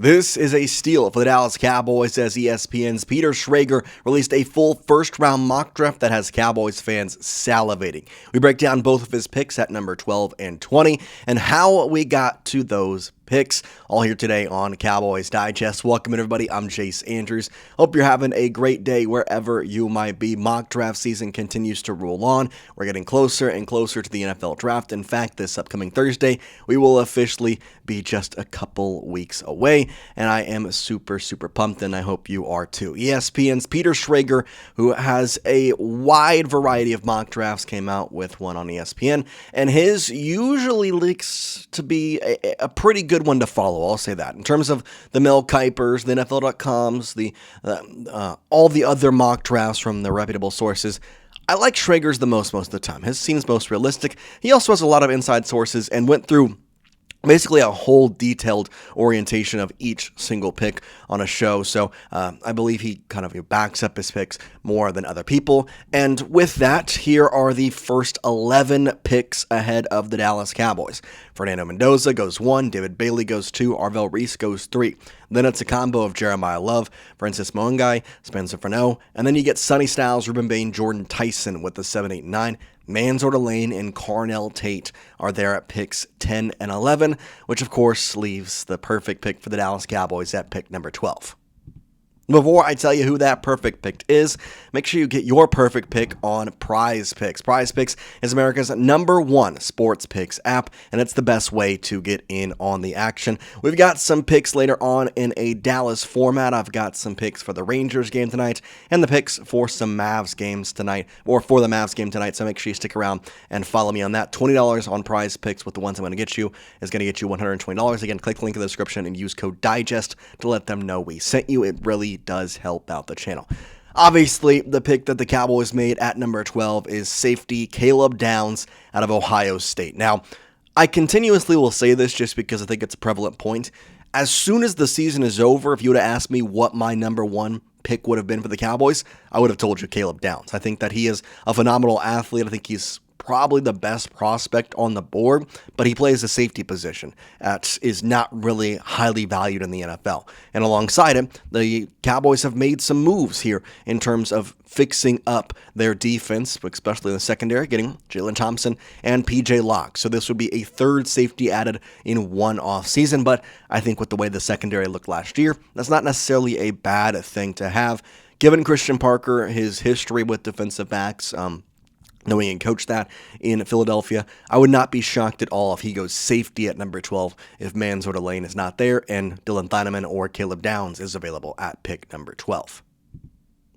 This is a steal for the Dallas Cowboys as ESPN's Peter Schrager released a full first-round mock draft that has Cowboys fans salivating. We break down both of his picks at number 12 and 20 and how we got to those picks, all here today on Cowboys Digest. Welcome everybody, I'm Jace Andrews. Hope you're having a great day wherever you might be. Mock draft season continues to roll on. We're getting closer and closer to the NFL draft. In fact, this upcoming Thursday, we will officially be just a couple weeks away, and I am super pumped, and I hope you are too. ESPN's Peter Schrager, who has a wide variety of mock drafts, came out with one on ESPN, and his usually leaks to be a pretty good one to follow, I'll say that. In terms of the Mel Kipers, the NFL.coms, all the other mock drafts from the reputable sources, I like Schrager's the most of the time. His seems most realistic. He also has a lot of inside sources and went through basically a whole detailed orientation of each single pick on a show. So I believe he kind of backs up his picks more than other people. And with that, here are the first 11 picks ahead of the Dallas Cowboys. Fernando Mendoza goes 1, David Bailey goes 2, Arvell Reese goes 3. Then it's a combo of Jeremiah Love, Francis Moangai, Spencer Furneaux, and then you get Sonny Styles, Ruben Bain, Jordan Tyson with the 7, 8, and 9. Manzoor Lane and Carnell Tate are there at picks 10 and 11, which of course leaves the perfect pick for the Dallas Cowboys at pick number 12. Before I tell you who that perfect pick is, make sure you get your perfect pick on Prize Picks. Prize Picks is America's #1 sports picks app, and it's the best way to get in on the action. We've got some picks later on in a Dallas format. I've got some picks for the Rangers game tonight and the picks for some Mavs games tonight, or for the Mavs game tonight, so make sure you stick around and follow me on that. $20 on Prize Picks with the ones I'm going to get you is going to get you $120. Again, click the link in the description and use code DIGEST to let them know we sent you. It really does help out the channel. Obviously, the pick that the Cowboys made at number 12 is safety Caleb Downs out of Ohio State. Now, I continuously will say this just because I think it's a prevalent point. As soon as the season is over, if you would have asked me what my #1 pick would have been for the Cowboys, I would have told you Caleb Downs. I think that he is a phenomenal athlete. I think he's probably the best prospect on the board, but he plays a safety position that is not really highly valued in the NFL. And alongside him, the Cowboys have made some moves here in terms of fixing up their defense, especially in the secondary, getting Jalen Thomson and PJ Locke. So this would be a third safety added in one offseason, but I think with the way the secondary looked last year, that's not necessarily a bad thing to have. Given Christian Parker, his history with defensive backs, knowing and coach that in Philadelphia, I would not be shocked at all if he goes safety at number 12 if Manzoor Lane is not there and Dylan Thieneman or Caleb Downs is available at pick number 12.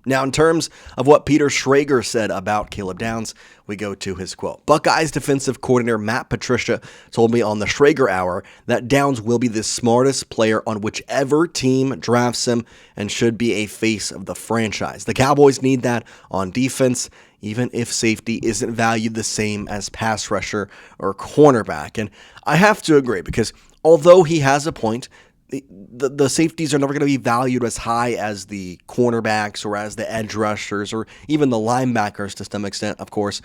Now, in terms of what Peter Schrager said about Caleb Downs, we go to his quote. Buckeyes defensive coordinator Matt Patricia told me on the Schrager Hour that Downs will be the smartest player on whichever team drafts him and should be a face of the franchise. The Cowboys need that on defense, even if safety isn't valued the same as pass rusher or cornerback. And I have to agree, because although he has a point, the safeties are never going to be valued as high as the cornerbacks or as the edge rushers or even the linebackers to some extent, of course.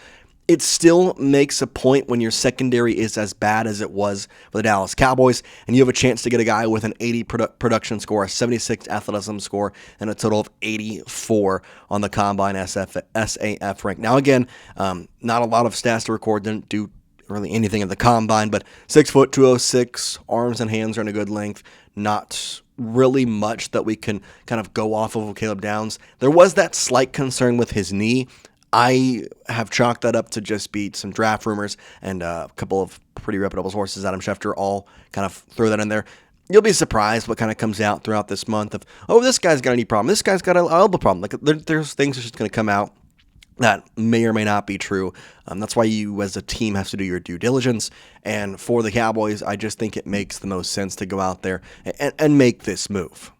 It still makes a point when your secondary is as bad as it was for the Dallas Cowboys, and you have a chance to get a guy with an 80 production score, a 76 athleticism score, and a total of 84 on the Combine SAF rank. Now, again, not a lot of stats to record, didn't do really anything at the Combine, but 6 foot, 206, arms and hands are in a good length, not really much that we can kind of go off of Caleb Downs. There was that slight concern with his knee. I have chalked that up to just be some draft rumors, and a couple of pretty reputable sources, Adam Schefter, all kind of throw that in there. You'll be surprised what kind of comes out throughout this month of, oh, this guy's got a knee problem, this guy's got an elbow problem. Like there's things that's just going to come out that may or may not be true. That's why you as a team have to do your due diligence. And for the Cowboys, I just think it makes the most sense to go out there and make this move.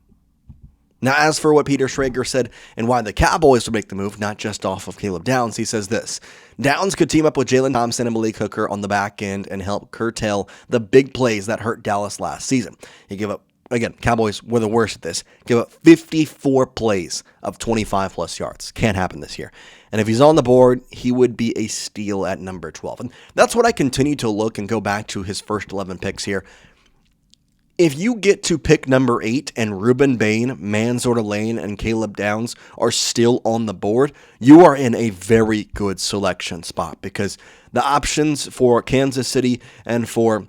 Now, as for what Peter Schrager said and why the Cowboys would make the move, not just off of Caleb Downs, he says this. Downs could team up with Jalen Thomson and Malik Hooker on the back end and help curtail the big plays that hurt Dallas last season. He gave up, again, Cowboys were the worst at this, give up 54 plays of 25-plus yards. Can't happen this year. And if he's on the board, he would be a steal at number 12. And that's what I continue to look and go back to his first 11 picks here. If you get to pick number 8 and Ruben Bain, Mansour Lane, and Caleb Downs are still on the board, you are in a very good selection spot because the options for Kansas City and for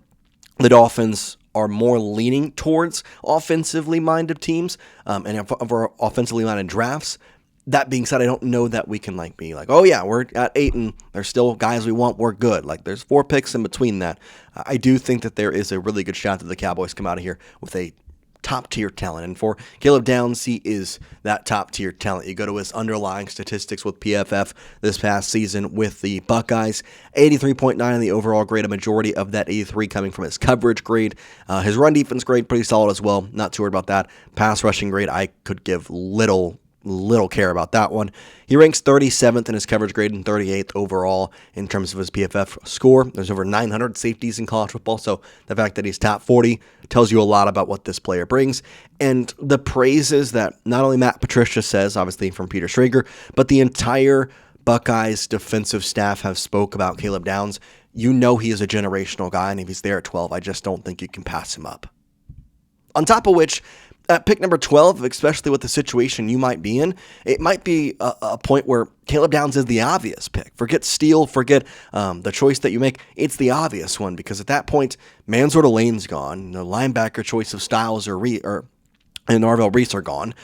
the Dolphins are more leaning towards offensively minded teams and for offensively minded drafts. That being said, I don't know that we can be like, oh yeah, we're at 8 and there's still guys we want, we're good. There's 4 picks in between that. I do think that there is a really good shot that the Cowboys come out of here with a top-tier talent. And for Caleb Downs, he is that top-tier talent. You go to his underlying statistics with PFF this past season with the Buckeyes, 83.9 in the overall grade, a majority of that 83 coming from his coverage grade. His run defense grade, pretty solid as well. Not too worried about that. Pass rushing grade, I could give little care about that one. He ranks 37th in his coverage grade and 38th overall in terms of his PFF score. There's over 900 safeties in college football, so the fact that he's top 40 tells you a lot about what this player brings. And the praises that not only Matt Patricia says, obviously from Peter Schrager, but the entire Buckeyes defensive staff have spoke about Caleb Downs. You know he is a generational guy, and if he's there at 12, I just don't think you can pass him up. On top of which, at pick number 12, especially with the situation you might be in, it might be a point where Caleb Downs is the obvious pick. Forget Steele, forget the choice that you make. It's the obvious one because at that point, Mansour Lane's gone. The linebacker choice of Styles and Arvell Reese are gone.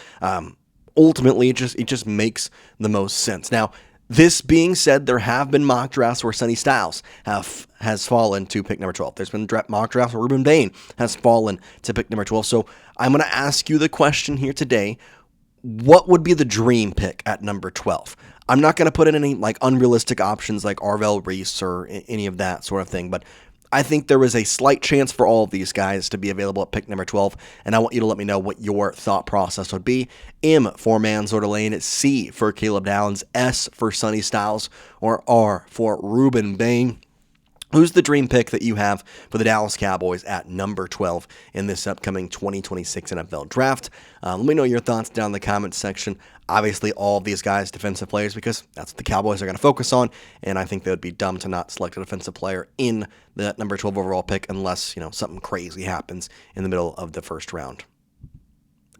Ultimately, it just makes the most sense. Now, this being said, there have been mock drafts where Sonny Styles has fallen to pick number 12. There's been mock drafts where Ruben Bain has fallen to pick number 12. So I'm going to ask you the question here today. What would be the dream pick at number 12? I'm not going to put in any unrealistic options like Arvell Reese or any of that sort of thing, but I think there is a slight chance for all of these guys to be available at pick number 12, and I want you to let me know what your thought process would be. M for Mansour Lane, C for Caleb Downs, S for Sonny Styles, or R for Ruben Bain. Who's the dream pick that you have for the Dallas Cowboys at number 12 in this upcoming 2026 NFL Draft? Let me know your thoughts down in the comments section. Obviously, all of these guys defensive players because that's what the Cowboys are going to focus on, and I think they would be dumb to not select a defensive player in the number 12 overall pick unless something crazy happens in the middle of the first round.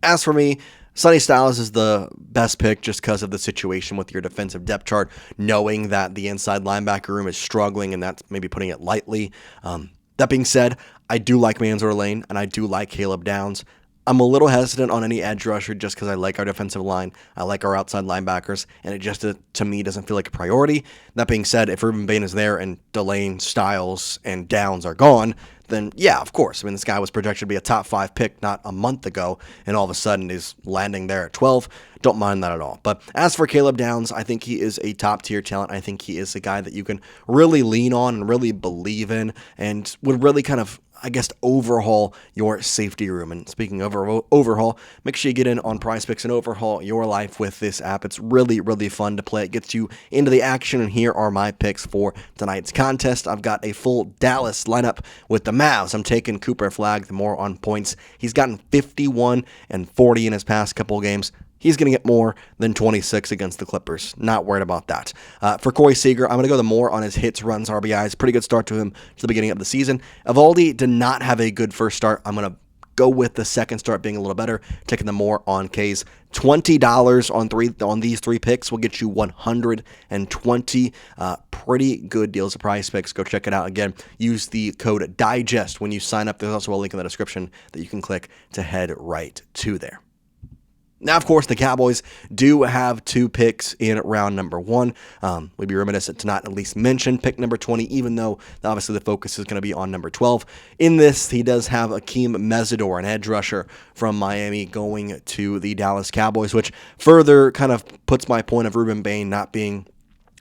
As for me, Sonny Styles is the best pick just because of the situation with your defensive depth chart, knowing that the inside linebacker room is struggling, and that's maybe putting it lightly. That being said, I do like Mansour Lane, and I do like Caleb Downs. I'm a little hesitant on any edge rusher just because I like our defensive line. I like our outside linebackers, and it just, to me, doesn't feel like a priority. That being said, if Ruben Bain is there and Delane, Styles, and Downs are gone, then yeah, of course. I mean, this guy was projected to be a top 5 pick not a month ago, and all of a sudden is landing there at 12. Don't mind that at all. But as for Caleb Downs, I think he is a top-tier talent. I think he is a guy that you can really lean on and really believe in and would really kind of, overhaul your safety room. And speaking of overhaul, make sure you get in on Prize Picks and overhaul your life with this app. It's really, really fun to play. It gets you into the action, and here are my picks for tonight's contest. I've got a full Dallas lineup with the Mavs. I'm taking Cooper Flagg, the more on points. He's gotten 51 and 40 in his past couple games. He's going to get more than 26 against the Clippers. Not worried about that. For Corey Seager, I'm going to go the more on his hits, runs, RBIs. Pretty good start to him to the beginning of the season. Evaldi did not have a good first start. I'm going to go with the second start being a little better, taking the more on K's. $20 on these 3 picks will get you 120. Pretty good deals of Prize Picks. Go check it out. Again, use the code DIGEST when you sign up. There's also a link in the description that you can click to head right to there. Now, of course, the Cowboys do have 2 picks in round number 1. We'd be remiss to not at least mention pick number 20, even though obviously the focus is going to be on number 12. In this, he does have Akeem Mesidor, an edge rusher from Miami, going to the Dallas Cowboys, which further kind of puts my point of Ruben Bain not being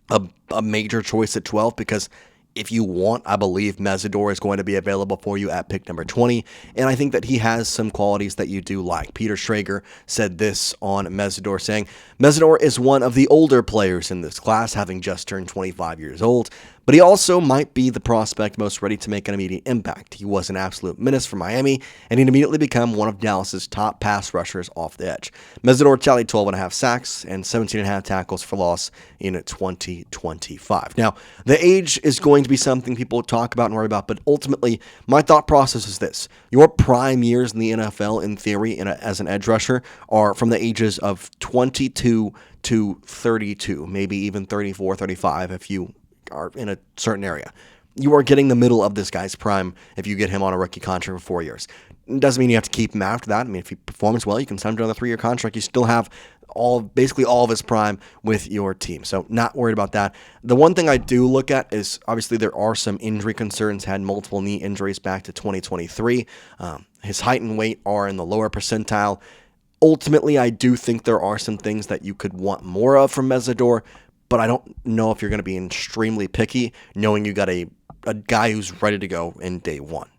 a major choice at 12 because if you want, I believe Mesidor is going to be available for you at pick number 20, and I think that he has some qualities that you do like. Peter Schrager said this on Mesidor, saying, Mesidor is one of the older players in this class, having just turned 25 years old, but he also might be the prospect most ready to make an immediate impact. He was an absolute menace for Miami, and he'd immediately become one of Dallas's top pass rushers off the edge. Mesidor tallied 12.5 sacks and 17.5 tackles for loss in 2025. Now, the age is going to be something people talk about and worry about, but ultimately, my thought process is this. Your prime years in the NFL, in theory, as an edge rusher, are from the ages of 22 to 32, maybe even 34, 35 if you are in a certain area. You are getting the middle of this guy's prime if you get him on a rookie contract for 4 years. It doesn't mean you have to keep him after that. I mean, if he performs well, you can sign him to another 3-year contract. You still have basically all of his prime with your team. So not worried about that. The one thing I do look at is obviously there are some injury concerns. Had multiple knee injuries back to 2023. His height and weight are in the lower percentile. Ultimately, I do think there are some things that you could want more of from Mesidor, but I don't know if you're going to be extremely picky knowing you got a guy who's ready to go in day one.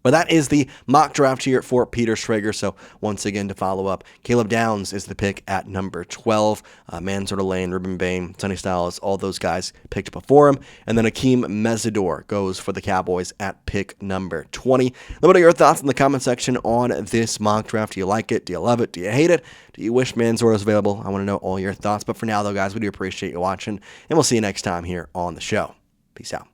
But that is the mock draft here for Peter Schrager. So once again, to follow up, Caleb Downs is the pick at number 12. Mansour Lane, Ruben Bain, Sonny Styles, all those guys picked before him. And then Akeem Mesidor goes for the Cowboys at pick number 20. Let me know your thoughts in the comment section on this mock draft. Do you like it? Do you love it? Do you hate it? Do you wish Mansour was available? I want to know all your thoughts. But for now, though, guys, we do appreciate you watching. And we'll see you next time here on the show. Peace out.